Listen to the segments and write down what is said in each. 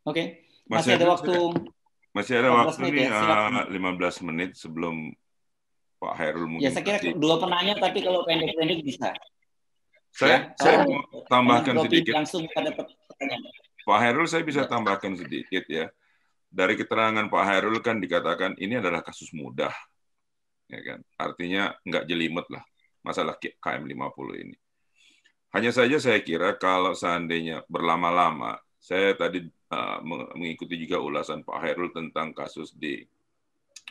Oke, Masih masih ada ada, waktu masih ada 14 waktu menit nih ya, silakan. 15 menit sebelum Pak Hairul Ya, mungkin saya kira kasih. dua penanya, tapi kalau pendek-pendek bisa. Saya Ya, saya kalau mau dengan tambahkan topik sedikit. langsung pada pertanyaan. Pak Hairul saya bisa Ya. tambahkan sedikit ya. Dari keterangan Pak Hairul kan dikatakan ini adalah kasus mudah, ya kan? Artinya nggak jelimet lah masalah KM 50 ini. Hanya saja saya kira kalau seandainya berlama-lama, saya tadi mengikuti juga ulasan Pak Hairul tentang kasus di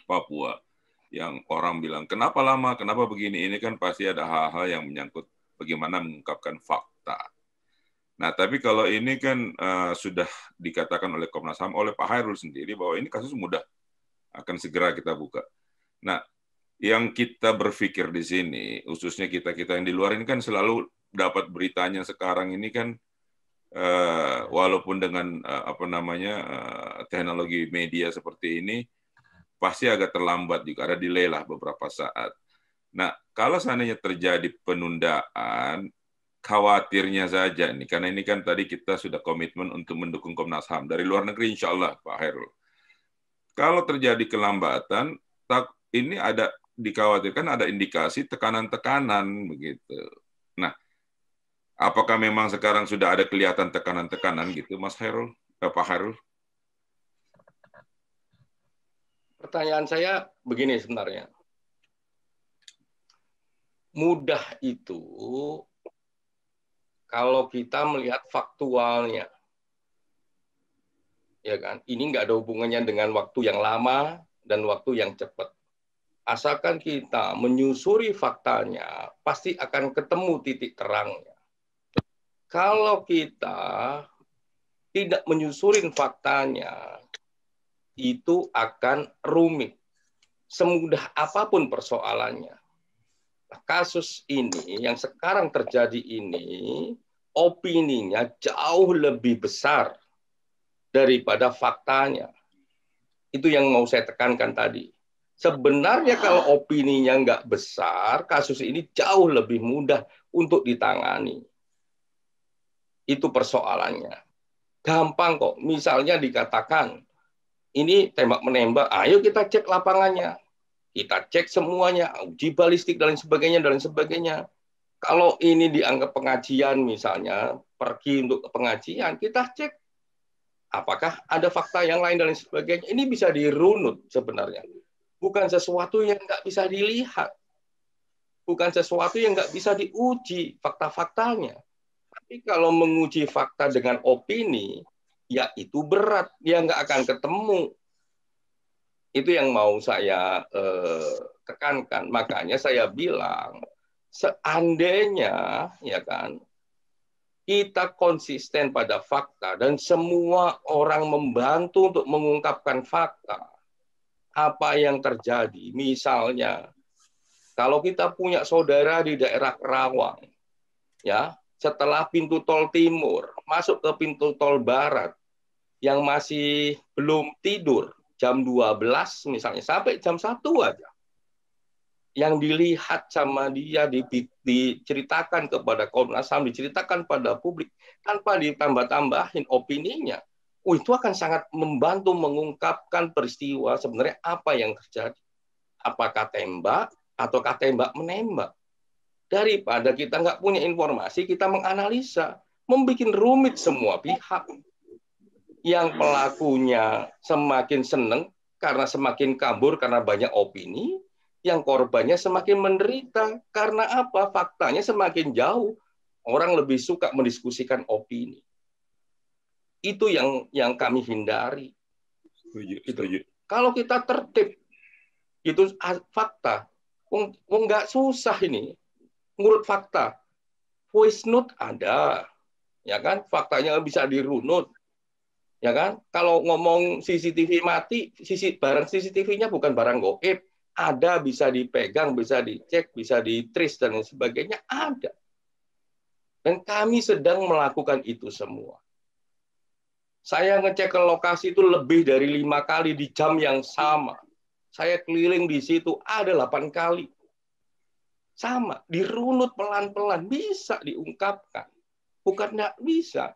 Papua yang orang bilang kenapa lama, kenapa begini, ini kan pasti ada hal-hal yang menyangkut bagaimana mengungkapkan fakta. Nah, tapi kalau ini kan sudah dikatakan oleh Komnas HAM, oleh Pak Hairul sendiri bahwa ini kasus mudah, akan segera kita buka. Nah, yang kita berpikir di sini, khususnya kita-kita yang di luar ini kan selalu dapat beritanya sekarang ini kan walaupun dengan teknologi media seperti ini pasti agak terlambat juga, ada delay lah beberapa saat. Nah, kalau seandainya terjadi penundaan, khawatirnya saja nih, karena ini kan tadi kita sudah komitmen untuk mendukung Komnas HAM dari luar negeri, insya Allah Pak Hairul. Kalau terjadi kelambatan, ini ada dikhawatirkan ada indikasi tekanan-tekanan begitu. Nah, apakah memang sekarang sudah ada kelihatan tekanan-tekanan gitu, Mas Hairul, Pak Hairul? Pertanyaan saya begini sebenarnya. Mudah itu kalau kita melihat faktualnya. Ya kan? Ini nggak ada hubungannya dengan waktu yang lama dan waktu yang cepat. Asalkan kita menyusuri faktanya, pasti akan ketemu titik terangnya. Kalau kita tidak menyusurin faktanya, itu akan rumit. Semudah apapun persoalannya. Kasus ini yang sekarang terjadi ini, opininya jauh lebih besar daripada faktanya. Itu yang mau saya tekankan tadi. Sebenarnya kalau opininya nggak besar, kasus ini jauh lebih mudah untuk ditangani. Itu persoalannya. Gampang kok. Misalnya dikatakan, ini tembak-menembak, ayo kita cek lapangannya. Kita cek semuanya, uji balistik dan lain sebagainya, dan lain sebagainya. Kalau ini dianggap pengajian misalnya, pergi untuk pengajian, kita cek apakah ada fakta yang lain dan lain sebagainya. Ini bisa dirunut sebenarnya. Bukan sesuatu yang nggak bisa dilihat. Bukan sesuatu yang nggak bisa diuji fakta-faktanya. Tapi kalau menguji fakta dengan opini, ya itu berat. Dia nggak akan ketemu. Itu yang mau saya tekankan. Makanya saya bilang, seandainya ya kan kita konsisten pada fakta dan semua orang membantu untuk mengungkapkan fakta, apa yang terjadi? Misalnya, kalau kita punya saudara di daerah Kerawang, ya, setelah pintu tol timur masuk ke pintu tol barat yang masih belum tidur jam 12 misalnya sampai jam 1 aja. Yang dilihat sama dia diceritakan kepada Komnas HAM, diceritakan pada publik tanpa ditambah-tambahin opininya. Itu akan sangat membantu mengungkapkan peristiwa sebenarnya apa yang terjadi. Apakah tembak ataukah tembak menembak. Daripada kita nggak punya informasi, kita menganalisa, membuat rumit semua pihak. Yang pelakunya semakin seneng karena semakin kabur karena banyak opini, yang korbannya semakin menderita. Karena apa? Faktanya semakin jauh. Orang lebih suka mendiskusikan opini. Itu yang kami hindari. Setuju. Kalau kita tertib, itu fakta. Nggak susah ini. Ngurut fakta. Voice note ada. Ya kan? Faktanya bisa dirunut. Ya kan? Kalau ngomong CCTV mati, barang CCTV-nya bukan barang goib. Ada, bisa dipegang, bisa dicek, bisa di-trace, dan sebagainya. Ada. Dan kami sedang melakukan itu semua. Saya ngecek ke lokasi itu lebih dari 5 kali di jam yang sama. Saya keliling di situ ada 8 kali. Sama, dirunut pelan-pelan. Bisa diungkapkan. Bukan nggak bisa.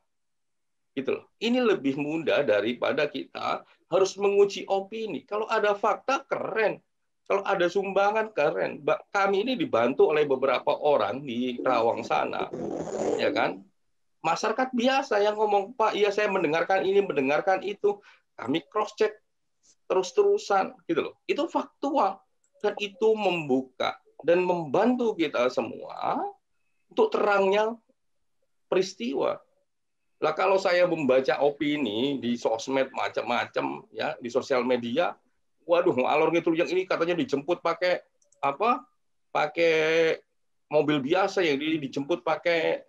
Gitu loh. Ini lebih mudah daripada kita harus menguji opini. Kalau ada fakta, keren. Kalau ada sumbangan, keren. Kami ini dibantu oleh beberapa orang di Rawang sana, ya kan? Masyarakat biasa yang ngomong, Pak, iya saya mendengarkan ini, mendengarkan itu. Kami cross-check terus-terusan, gitu loh. Itu faktual. Dan itu membuka dan membantu kita semua untuk terangnya peristiwa. Lah kalau saya membaca opini di sosmed macam-macam ya, di sosial media, waduh ngalor ngidul yang ini katanya dijemput pakai apa? Pakai mobil biasa, yang dijemput pakai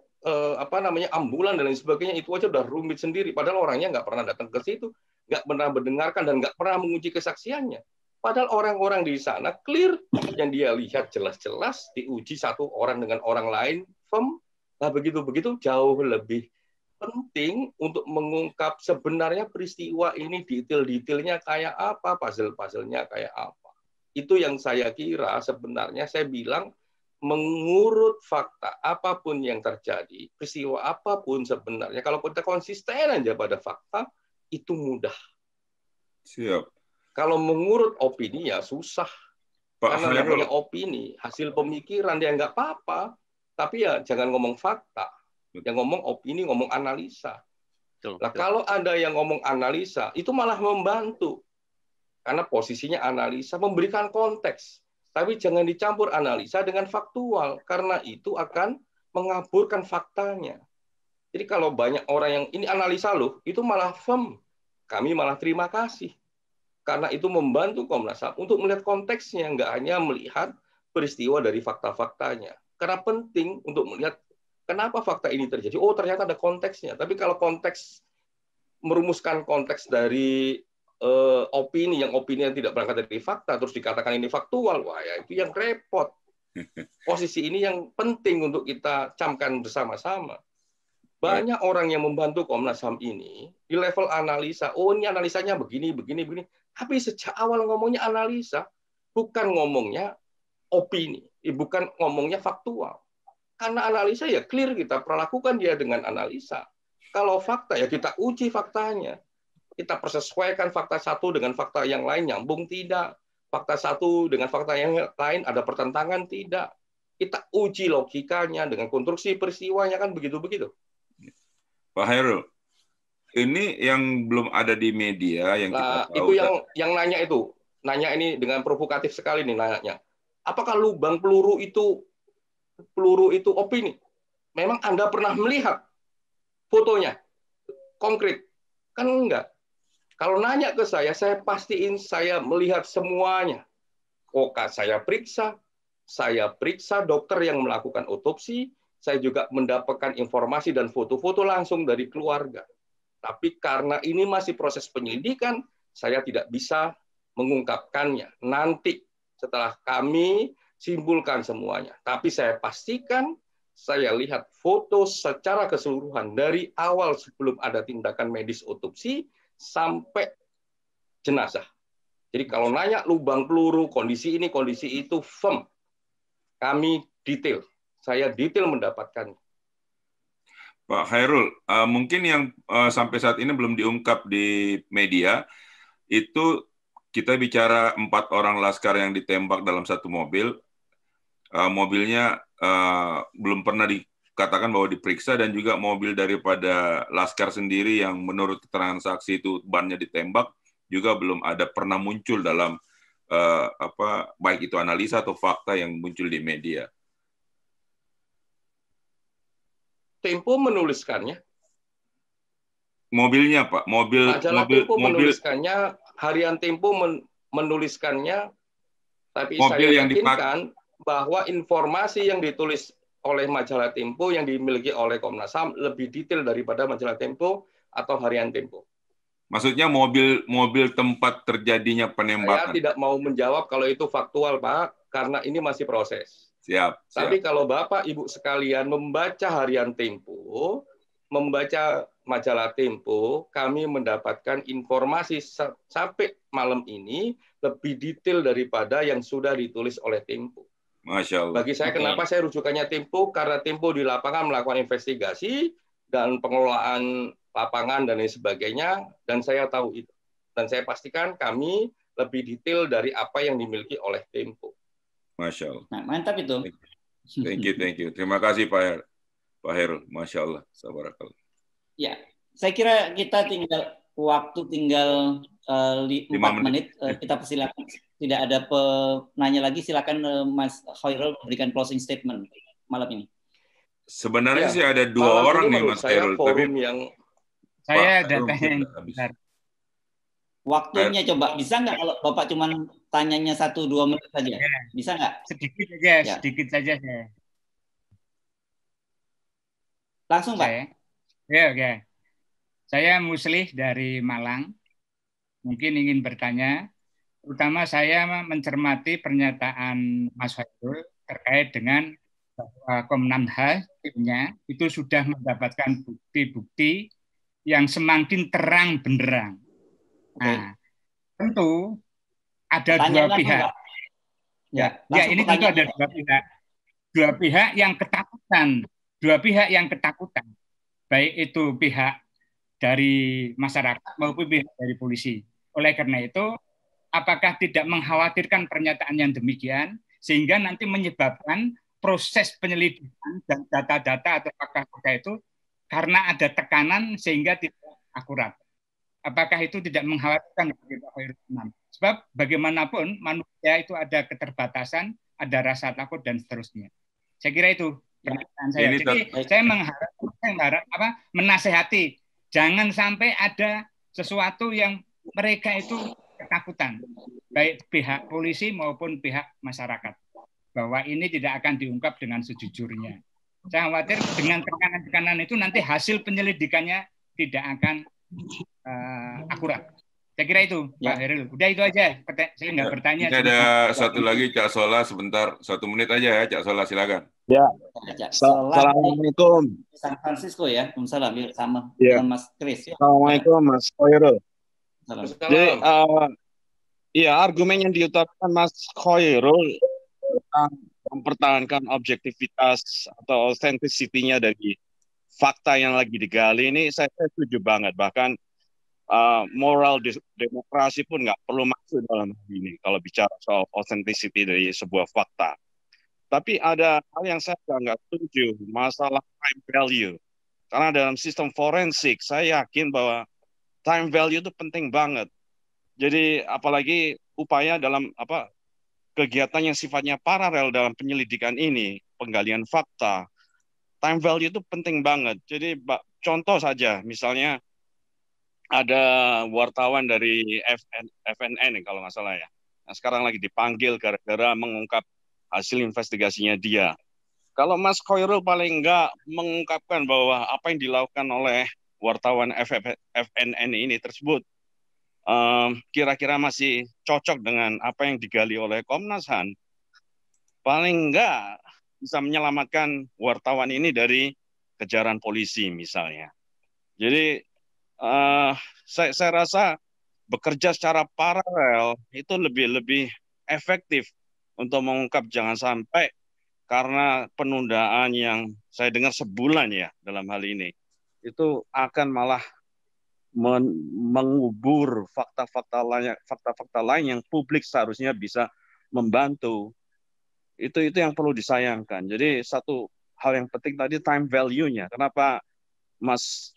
apa namanya ambulan dan lain sebagainya, itu aja udah rumit sendiri. Padahal orangnya nggak pernah datang ke situ, nggak pernah mendengarkan dan nggak pernah menguji kesaksiannya. Padahal orang-orang di sana clear, yang dia lihat jelas-jelas diuji satu orang dengan orang lain, firm. Nah begitu-begitu jauh lebih penting untuk mengungkap sebenarnya peristiwa ini detail-detailnya kayak apa, puzzle-puzzlenya kayak apa. Itu yang saya kira sebenarnya saya bilang mengurut fakta apapun yang terjadi, peristiwa apapun sebenarnya, kalau kita konsisten aja pada fakta, itu mudah. Siap. Kalau mengurut opini ya susah. Pak Karena Hairul, namanya opini, hasil pemikiran dia nggak apa-apa, tapi ya jangan ngomong fakta. Yang ngomong opini, ngomong analisa. Nah, kalau ada yang ngomong analisa, itu malah membantu. Karena posisinya analisa, memberikan konteks. Tapi jangan dicampur analisa dengan faktual, karena itu akan mengaburkan faktanya. Jadi kalau banyak orang yang, ini analisa loh, itu malah firm. Kami malah terima kasih. Karena itu membantu Komnas HAM untuk melihat konteksnya, nggak hanya melihat peristiwa dari fakta-faktanya. Karena penting untuk melihat kenapa fakta ini terjadi. Oh, ternyata ada konteksnya. Tapi kalau konteks, merumuskan konteks dari opini yang tidak berangkat dari fakta, terus dikatakan ini faktual, wah ya itu yang repot. Posisi ini yang penting untuk kita camkan bersama-sama. Banyak orang yang membantu Komnas HAM ini di level analisa. Oh, ini analisanya begini, begini, begini. Tapi sejak awal ngomongnya analisa, bukan ngomongnya opini, bukan ngomongnya faktual. Karena analisa ya clear, kita perlakukan dia dengan analisa. Kalau fakta ya kita uji faktanya. Kita persesuaikan fakta satu dengan fakta yang lain, nyambung tidak. Fakta satu dengan fakta yang lain ada pertentangan tidak. Kita uji logikanya dengan konstruksi peristiwanya, kan begitu-begitu. Pak Hairul, ini yang belum ada di media yang kita tahu. Itu yang nanya ini dengan provokatif sekali nih nanya. Apakah lubang peluru itu opini? Memang Anda pernah melihat fotonya konkret? Kan enggak. Kalau nanya ke saya pastiin saya melihat semuanya. Saya periksa dokter yang melakukan otopsi, saya juga mendapatkan informasi dan foto-foto langsung dari keluarga. Tapi karena ini masih proses penyelidikan, saya tidak bisa mengungkapkannya. Nanti setelah kami simpulkan semuanya. Tapi saya pastikan saya lihat foto secara keseluruhan dari awal sebelum ada tindakan medis otopsi sampai jenazah. Jadi kalau nanya lubang peluru, kondisi ini, kondisi itu, firm. Kami detail. Saya detail mendapatkannya. Pak Hairul, mungkin yang sampai saat ini belum diungkap di media, itu kita bicara 4 orang laskar yang ditembak dalam satu mobil. Mobilnya belum pernah dikatakan bahwa diperiksa, dan juga mobil daripada laskar sendiri yang menurut keterangan saksi itu bannya ditembak juga belum ada pernah muncul dalam baik itu analisa atau fakta yang muncul di media. Tempo menuliskannya. Mobilnya, Pak. Majalah Tempo menuliskannya, harian Tempo menuliskannya, tapi mobil saya yang yakinkan bahwa informasi yang ditulis oleh majalah Tempo yang dimiliki oleh Komnas HAM lebih detail daripada majalah Tempo atau harian Tempo. Maksudnya mobil tempat terjadinya penembakan. Saya tidak mau menjawab kalau itu faktual, Pak, karena ini masih proses. Siap. Tapi kalau Bapak Ibu sekalian membaca harian Tempo, membaca majalah Tempo, kami mendapatkan informasi sampai malam ini lebih detail daripada yang sudah ditulis oleh Tempo. Masya Allah. Bagi saya, kenapa saya rujukannya Tempo? Karena Tempo di lapangan melakukan investigasi dan pengelolaan lapangan dan lain sebagainya, dan saya tahu itu. Dan saya pastikan kami lebih detail dari apa yang dimiliki oleh Tempo. Masya Allah. Nah, mantap itu. Thank you. Terima kasih Pak Herul. Masya Allah. Sabarakallah. Ya, saya kira kita tinggal 4 menit. Kita persilakan. Tidak ada penanya lagi. Silakan Mas Khairul berikan closing statement malam ini. Sebenarnya Ya, sih ada 2 orang nih Mas Khairul. Forum tapi yang saya datanya waktunya coba bisa nggak kalau Bapak cuma tanyanya 1-2 menit saja? Ya. Bisa nggak? Sedikit saja, ya. Sedikit saja saya. Langsung Pak. Ya. Saya Muslih dari Malang. Mungkin ingin bertanya. Terutama saya mencermati pernyataan Mas Khairul terkait dengan Komnas HAM timnya itu sudah mendapatkan bukti-bukti yang semakin terang benderang. Nah, tentu ada dua pihak. Ini tentu ada dua pihak. Dua pihak yang ketakutan. Baik itu pihak dari masyarakat maupun pihak dari polisi. Oleh karena itu, apakah tidak mengkhawatirkan pernyataan yang demikian sehingga nanti menyebabkan proses penyelidikan dan data-data atau fakta-fakta itu karena ada tekanan sehingga tidak akurat. Apakah itu tidak mengkhawatirkan? Sebab bagaimanapun manusia itu ada keterbatasan, ada rasa takut dan seterusnya. Saya kira itu pernyataan saya. Jadi saya mengharap menasehati jangan sampai ada sesuatu yang mereka itu ketakutan, baik pihak polisi maupun pihak masyarakat, bahwa ini tidak akan diungkap dengan sejujurnya. Saya khawatir dengan tekanan-tekanan itu nanti hasil penyelidikannya tidak akan akurat. Saya kira itu, Pak Herul. Udah itu aja. Saya nggak bertanya. Ini ada satu lagi, Cak Sola, sebentar. 1 menit aja ya, Cak Sola, silakan. Ya. Assalamualaikum. San Francisco ya, Waalaikumsalam sama Mas Chris. Assalamualaikum Mas Khairul. Jadi, argumen yang diutarakan Mas Khairul mempertahankan objektivitas atau authenticity-nya dari fakta yang lagi digali ini saya setuju banget. Bahkan moral demokrasi pun nggak perlu masuk dalam hal ini kalau bicara soal authenticity dari sebuah fakta. Tapi ada hal yang saya nggak setuju, masalah time value. Karena dalam sistem forensik saya yakin bahwa time value itu penting banget. Jadi apalagi upaya dalam kegiatan yang sifatnya paralel dalam penyelidikan ini, penggalian fakta, time value itu penting banget. Jadi contoh saja, misalnya ada wartawan dari FNN kalau nggak salah ya. Nah, sekarang lagi dipanggil gara-gara mengungkap hasil investigasinya dia. Kalau Mas Khairul paling nggak mengungkapkan bahwa apa yang dilakukan oleh wartawan FNN ini tersebut kira-kira masih cocok dengan apa yang digali oleh Komnas HAM, paling nggak bisa menyelamatkan wartawan ini dari kejaran polisi misalnya. Jadi saya rasa bekerja secara paralel itu lebih efektif untuk mengungkap, jangan sampai karena penundaan yang saya dengar sebulan ya dalam hal ini itu akan malah mengubur fakta-fakta lain yang publik seharusnya bisa membantu. Itu yang perlu disayangkan. Jadi satu hal yang penting tadi time value-nya. Kenapa Mas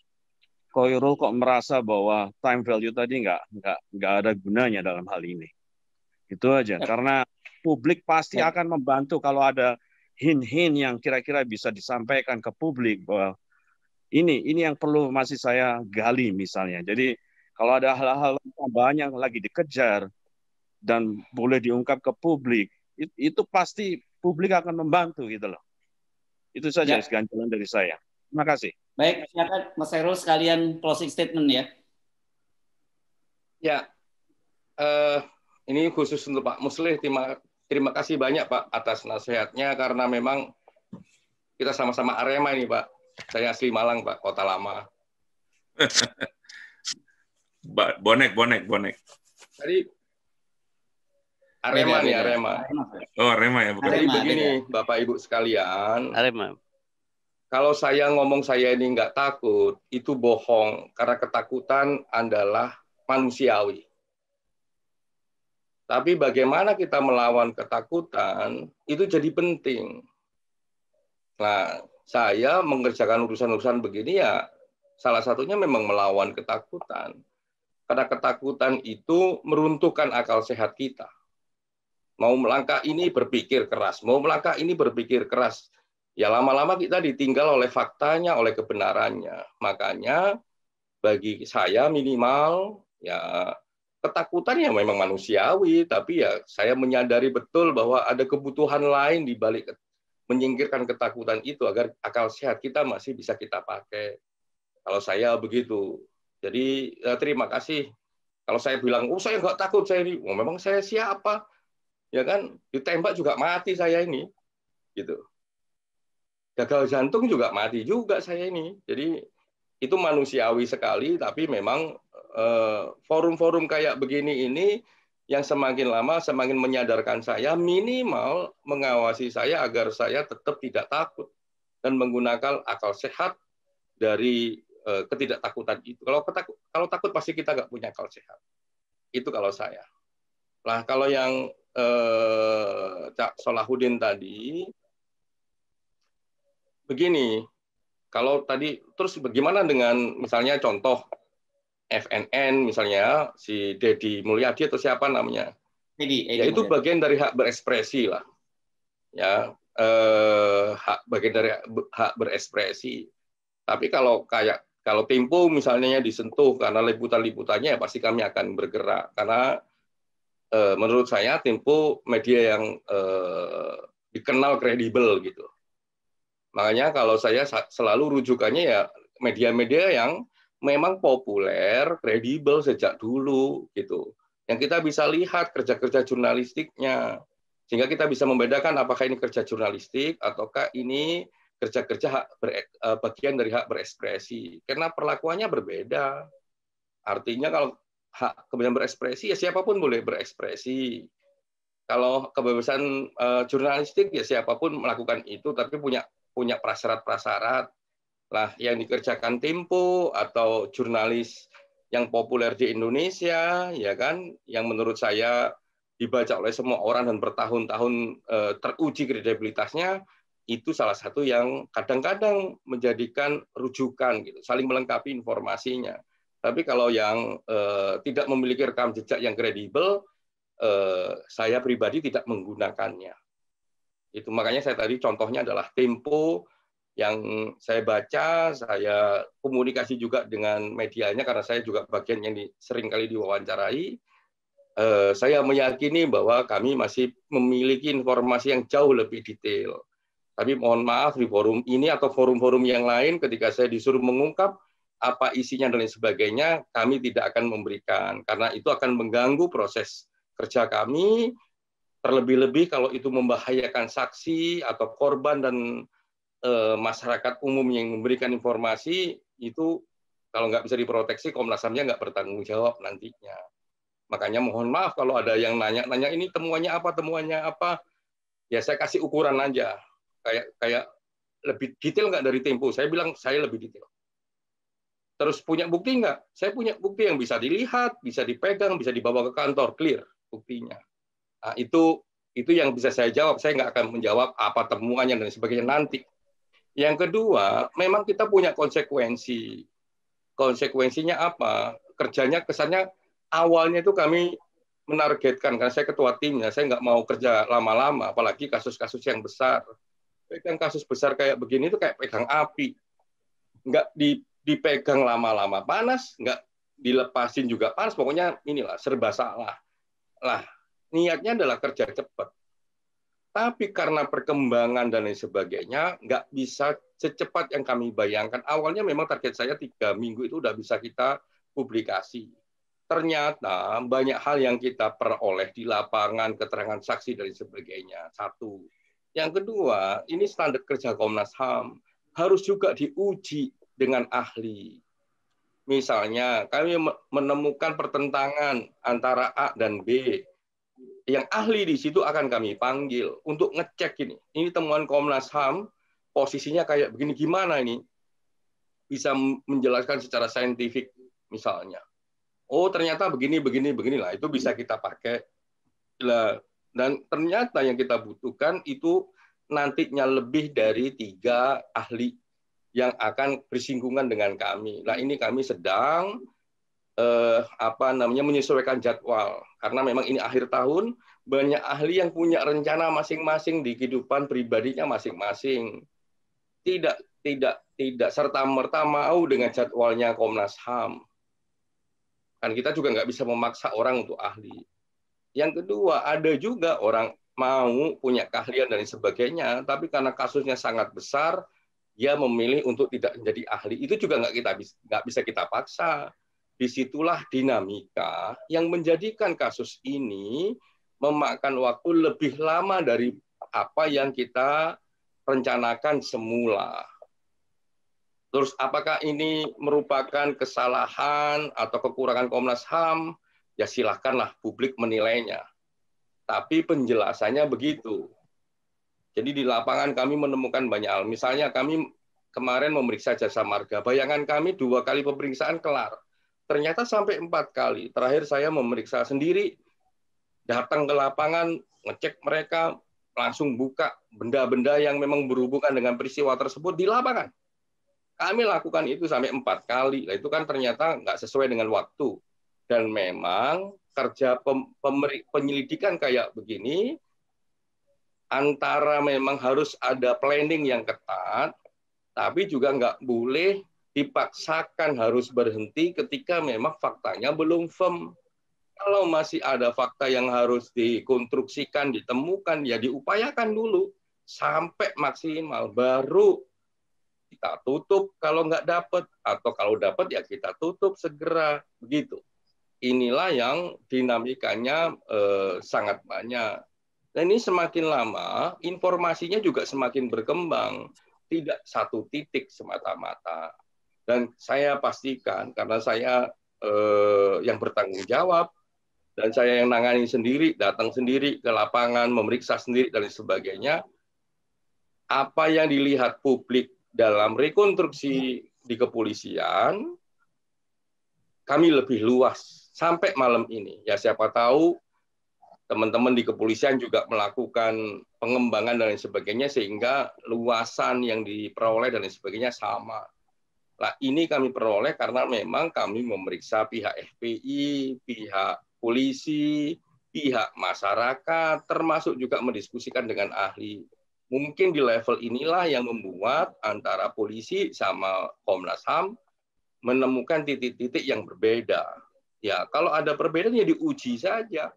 Khairul kok merasa bahwa time value tadi nggak ada gunanya dalam hal ini? Itu aja. Karena publik pasti akan membantu kalau ada hint-hint yang kira-kira bisa disampaikan ke publik bahwa ini yang perlu masih saya gali misalnya. Jadi kalau ada hal-hal tambahan yang lagi dikejar dan boleh diungkap ke publik, itu pasti publik akan membantu gitu loh. Itu saja seganjalan dari saya. Terima kasih. Baik, silakan Mas Khairul sekalian closing statement ya. Ya, ini khusus untuk Pak Muslih. Terima kasih banyak Pak atas nasihatnya, karena memang kita sama-sama Arema ini Pak. Saya asli Malang Pak, Kota Lama. Bonek. Tadi Arema nih, Arema. Oh, Arema ya, bukan. Jadi begini Bapak Ibu sekalian. Arema. kalau saya ngomong saya ini nggak takut, itu bohong. Karena ketakutan adalah manusiawi. Tapi bagaimana kita melawan ketakutan, itu jadi penting. Nah, saya mengerjakan urusan-urusan begini ya, salah satunya memang melawan ketakutan. Karena ketakutan itu meruntuhkan akal sehat kita. Mau melangkah ini berpikir keras, mau melangkah ini berpikir keras. Ya lama-lama kita ditinggal oleh faktanya, oleh kebenarannya. Makanya bagi saya minimal ya ketakutan ya memang manusiawi, tapi ya saya menyadari betul bahwa ada kebutuhan lain di balik menyingkirkan ketakutan itu agar akal sehat kita masih bisa kita pakai. Kalau saya begitu. Jadi terima kasih. Kalau saya bilang, oh saya nggak takut saya ini, oh, memang saya siapa? Ya kan, ditembak juga mati saya ini, gitu. Gagal jantung juga mati juga saya ini. Jadi itu manusiawi sekali, tapi memang forum-forum kayak begini ini yang semakin lama semakin menyadarkan saya, minimal mengawasi saya agar saya tetap tidak takut dan menggunakan akal sehat dari ketidaktakutan itu. Kalau takut pasti kita nggak punya akal sehat. Itu kalau saya. Nah, kalau yang Cak Solahuddin tadi, begini, kalau tadi terus bagaimana dengan misalnya contoh FNN misalnya si Deddy Mulyadi atau siapa namanya, ya itu bagian dari hak berekspresi lah, ya bagian dari hak berekspresi. Tapi kalau Tempo misalnya disentuh karena liputan-liputannya, ya pasti kami akan bergerak karena menurut saya Tempo media yang dikenal kredibel gitu. Makanya kalau saya selalu rujukannya ya media-media yang memang populer, kredibel sejak dulu gitu. Yang kita bisa lihat kerja-kerja jurnalistiknya. Sehingga kita bisa membedakan apakah ini kerja jurnalistik ataukah ini kerja-kerja bagian dari hak berekspresi. Karena perlakuannya berbeda. Artinya kalau hak kebebasan berekspresi ya siapapun boleh berekspresi. Kalau kebebasan jurnalistik ya siapapun melakukan itu, tapi punya prasyarat-prasyarat. Lah yang dikerjakan Tempo atau jurnalis yang populer di Indonesia, ya kan, yang menurut saya dibaca oleh semua orang dan bertahun-tahun teruji kredibilitasnya, itu salah satu yang kadang-kadang menjadikan rujukan, gitu, saling melengkapi informasinya. Tapi kalau yang tidak memiliki rekam jejak yang kredibel, saya pribadi tidak menggunakannya. Itu makanya saya tadi contohnya adalah Tempo yang saya baca, saya komunikasi juga dengan medianya karena saya juga bagian yang sering kali diwawancarai. Saya meyakini bahwa kami masih memiliki informasi yang jauh lebih detail. Tapi mohon maaf di forum ini atau forum-forum yang lain ketika saya disuruh mengungkap apa isinya dan lain sebagainya, kami tidak akan memberikan karena itu akan mengganggu proses kerja kami. Terlebih-lebih kalau itu membahayakan saksi atau korban dan masyarakat umum yang memberikan informasi, itu kalau nggak bisa diproteksi, Komnas HAM-nya nggak bertanggung jawab nantinya. Makanya mohon maaf kalau ada yang nanya ini temuannya apa, ya saya kasih ukuran aja. Kayak lebih detail nggak dari Tempo? Saya bilang saya lebih detail. Terus punya bukti nggak? Saya punya bukti yang bisa dilihat, bisa dipegang, bisa dibawa ke kantor, clear buktinya. Nah, itu yang bisa saya jawab. Saya nggak akan menjawab apa temuannya dan sebagainya nanti. Yang kedua, memang kita punya konsekuensi. Konsekuensinya apa? Kerjanya kesannya awalnya itu kami menargetkan, karena saya ketua timnya, saya nggak mau kerja lama-lama, apalagi kasus-kasus yang besar. Pegang kasus besar kayak begini itu kayak pegang api. Nggak dipegang lama-lama panas, nggak dilepasin juga panas, pokoknya inilah serba salah. Lah, niatnya adalah kerja cepat. Tapi karena perkembangan dan lain sebagainya, nggak bisa secepat yang kami bayangkan. Awalnya memang target saya 3 minggu itu udah bisa kita publikasi. Ternyata banyak hal yang kita peroleh di lapangan, keterangan saksi dan sebagainya. Satu. Yang kedua, ini standar kerja Komnas HAM harus juga diuji dengan ahli. Misalnya, kami menemukan pertentangan antara A dan B. Yang ahli di situ akan kami panggil untuk ngecek ini. Ini temuan Komnas HAM, posisinya kayak begini, gimana ini bisa menjelaskan secara saintifik misalnya. Oh ternyata beginilah, itu bisa kita pakai. Dan ternyata yang kita butuhkan itu nantinya lebih dari 3 ahli yang akan bersinggungan dengan kami. Nah ini kami sedang menyesuaikan jadwal karena memang ini akhir tahun, banyak ahli yang punya rencana masing-masing di kehidupan pribadinya masing-masing. Tidak serta-merta mau dengan jadwalnya Komnas HAM. Kan kita juga nggak bisa memaksa orang untuk ahli. Yang kedua, ada juga orang mau punya keahlian dan sebagainya, tapi karena kasusnya sangat besar, dia memilih untuk tidak menjadi ahli. Itu juga nggak bisa kita paksa. Disitulah dinamika yang menjadikan kasus ini memakan waktu lebih lama dari apa yang kita rencanakan semula. Terus apakah ini merupakan kesalahan atau kekurangan Komnas HAM? Ya silakanlah publik menilainya. Tapi penjelasannya begitu. Jadi di lapangan kami menemukan banyak hal. Misalnya kami kemarin memeriksa jasa marga. Bayangan kami 2 kali pemeriksaan kelar. Ternyata sampai 4 kali. Terakhir saya memeriksa sendiri, datang ke lapangan, ngecek mereka, langsung buka benda-benda yang memang berhubungan dengan peristiwa tersebut di lapangan. Kami lakukan itu sampai 4 kali. Nah, itu kan ternyata nggak sesuai dengan waktu. Dan memang kerja penyelidikan kayak begini, antara memang harus ada planning yang ketat, tapi juga nggak boleh dipaksakan harus berhenti ketika memang faktanya belum firm. Kalau masih ada fakta yang harus dikonstruksikan, ditemukan, ya diupayakan dulu sampai maksimal, baru kita tutup kalau nggak dapat, atau kalau dapat ya kita tutup segera, begitu. Inilah yang dinamikanya sangat banyak. Dan ini semakin lama, informasinya juga semakin berkembang, tidak satu titik semata-mata. Dan saya pastikan, karena saya yang bertanggung jawab, dan saya yang nangani sendiri, datang sendiri ke lapangan, memeriksa sendiri, dan sebagainya, apa yang dilihat publik dalam rekonstruksi di kepolisian, kami lebih luas sampai malam ini. Ya siapa tahu teman-teman di kepolisian juga melakukan pengembangan dan lain sebagainya, sehingga luasan yang diperoleh dan lain sebagainya sama. Nah, ini kami peroleh karena memang kami memeriksa pihak FPI, pihak polisi, pihak masyarakat, termasuk juga mendiskusikan dengan ahli. Mungkin di level inilah yang membuat antara polisi sama Komnas HAM menemukan titik-titik yang berbeda. Ya, kalau ada perbedaan ya diuji saja.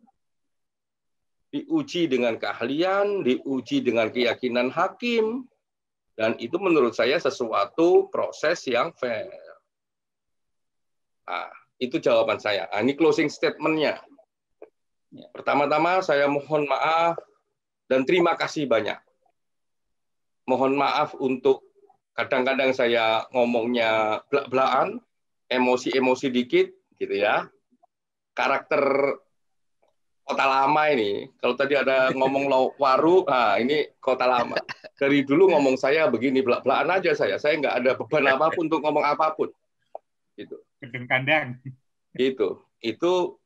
Diuji dengan keahlian, diuji dengan keyakinan hakim, dan itu menurut saya sesuatu proses yang fair. Nah, itu jawaban saya. Nah, ini closing statement-nya. Pertama-tama saya mohon maaf dan terima kasih banyak. Mohon maaf untuk kadang-kadang saya ngomongnya belak-belakan, emosi-emosi dikit, gitu ya. Karakter kota lama ini. Kalau tadi ada ngomong waru, nah ini kota lama. Dari dulu ngomong saya begini, belak-belakan aja saya. Saya nggak ada beban apapun untuk ngomong apapun. Gitu. Gedung kandang. Gitu. Itu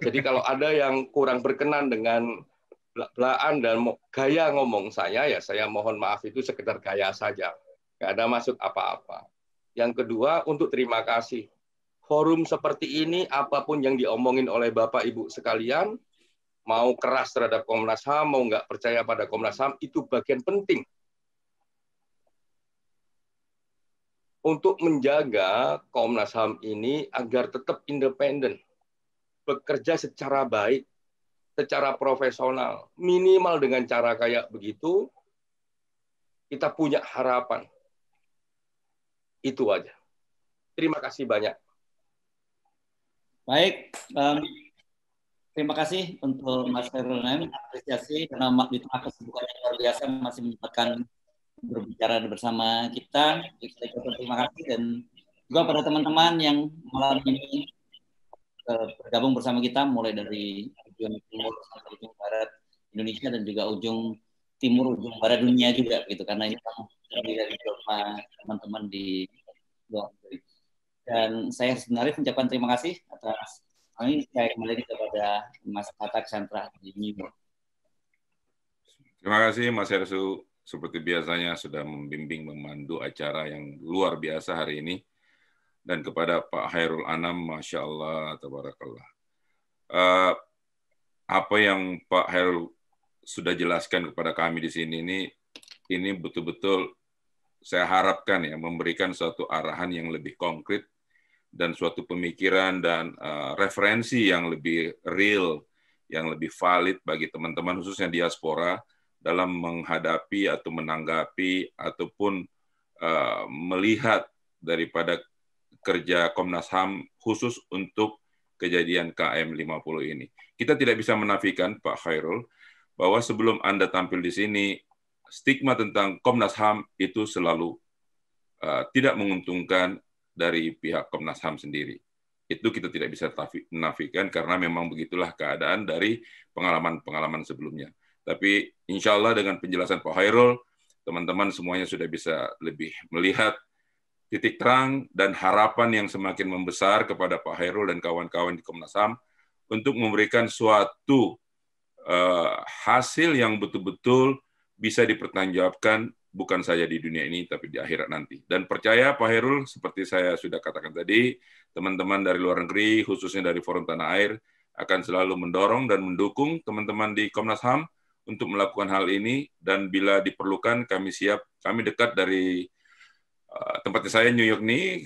jadi kalau ada yang kurang berkenan dengan belak-belakan dan gaya ngomong saya, ya saya mohon maaf, itu sekedar gaya saja. Nggak ada maksud apa-apa. Yang kedua, untuk terima kasih. Forum seperti ini, apapun yang diomongin oleh Bapak Ibu sekalian, mau keras terhadap Komnas HAM, mau nggak percaya pada Komnas HAM, itu bagian penting untuk menjaga Komnas HAM ini agar tetap independen, bekerja secara baik, secara profesional, minimal dengan cara kayak begitu, kita punya harapan. Itu aja. Terima kasih banyak. Baik, terima kasih untuk Mas Khairul Anam, apresiasi karena di tengah kesibukan yang luar biasa masih menyempatkan berbicara bersama kita. Terima kasih, dan juga pada teman-teman yang malam ini bergabung bersama kita mulai dari ujung timur sampai ujung barat Indonesia dan juga ujung timur ujung barat dunia juga gitu, karena ini lebih dari teman-teman di luar negeri. Dan saya sebenarnya mengucapkan terima kasih atas ini. Saya kembali kepada Mas Tata Chandra di New York. Terima kasih Mas Hersu, seperti biasanya sudah membimbing, memandu acara yang luar biasa hari ini. Dan kepada Pak Khairul Anam, Masya Allah, Tabarakallah. Apa yang Pak Khairul sudah jelaskan kepada kami di sini ini betul-betul saya harapkan ya memberikan suatu arahan yang lebih konkret dan suatu pemikiran dan referensi yang lebih real, yang lebih valid bagi teman-teman khususnya diaspora dalam menghadapi atau menanggapi ataupun melihat daripada kerja Komnas HAM khusus untuk kejadian KM 50 ini. Kita tidak bisa menafikan Pak Khairul bahwa sebelum Anda tampil di sini, stigma tentang Komnas HAM itu selalu tidak menguntungkan dari pihak Komnas HAM sendiri. Itu kita tidak bisa menafikan karena memang begitulah keadaan dari pengalaman-pengalaman sebelumnya. Tapi insya Allah dengan penjelasan Pak Khairul, teman-teman semuanya sudah bisa lebih melihat titik terang dan harapan yang semakin membesar kepada Pak Khairul dan kawan-kawan di Komnas HAM untuk memberikan suatu hasil yang betul-betul bisa dipertanggungjawabkan bukan saja di dunia ini tapi di akhirat nanti. Dan percaya Pak Khairul, seperti saya sudah katakan tadi, teman-teman dari luar negeri khususnya dari Forum Tanah Air akan selalu mendorong dan mendukung teman-teman di Komnas HAM untuk melakukan hal ini, dan bila diperlukan kami siap. Kami dekat dari tempatnya saya New York ini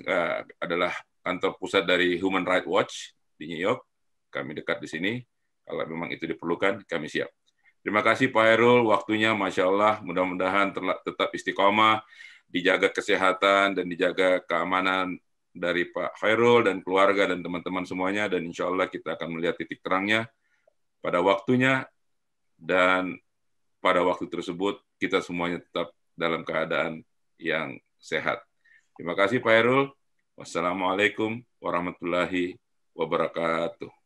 adalah kantor pusat dari Human Rights Watch di New York. Kami dekat di sini. Kalau memang itu diperlukan, kami siap. Terima kasih Pak Khairul, waktunya Masya Allah, mudah-mudahan tetap istiqomah, dijaga kesehatan dan dijaga keamanan dari Pak Khairul dan keluarga dan teman-teman semuanya, dan insya Allah kita akan melihat titik terangnya pada waktunya, dan pada waktu tersebut kita semuanya tetap dalam keadaan yang sehat. Terima kasih Pak Khairul. Wassalamualaikum warahmatullahi wabarakatuh.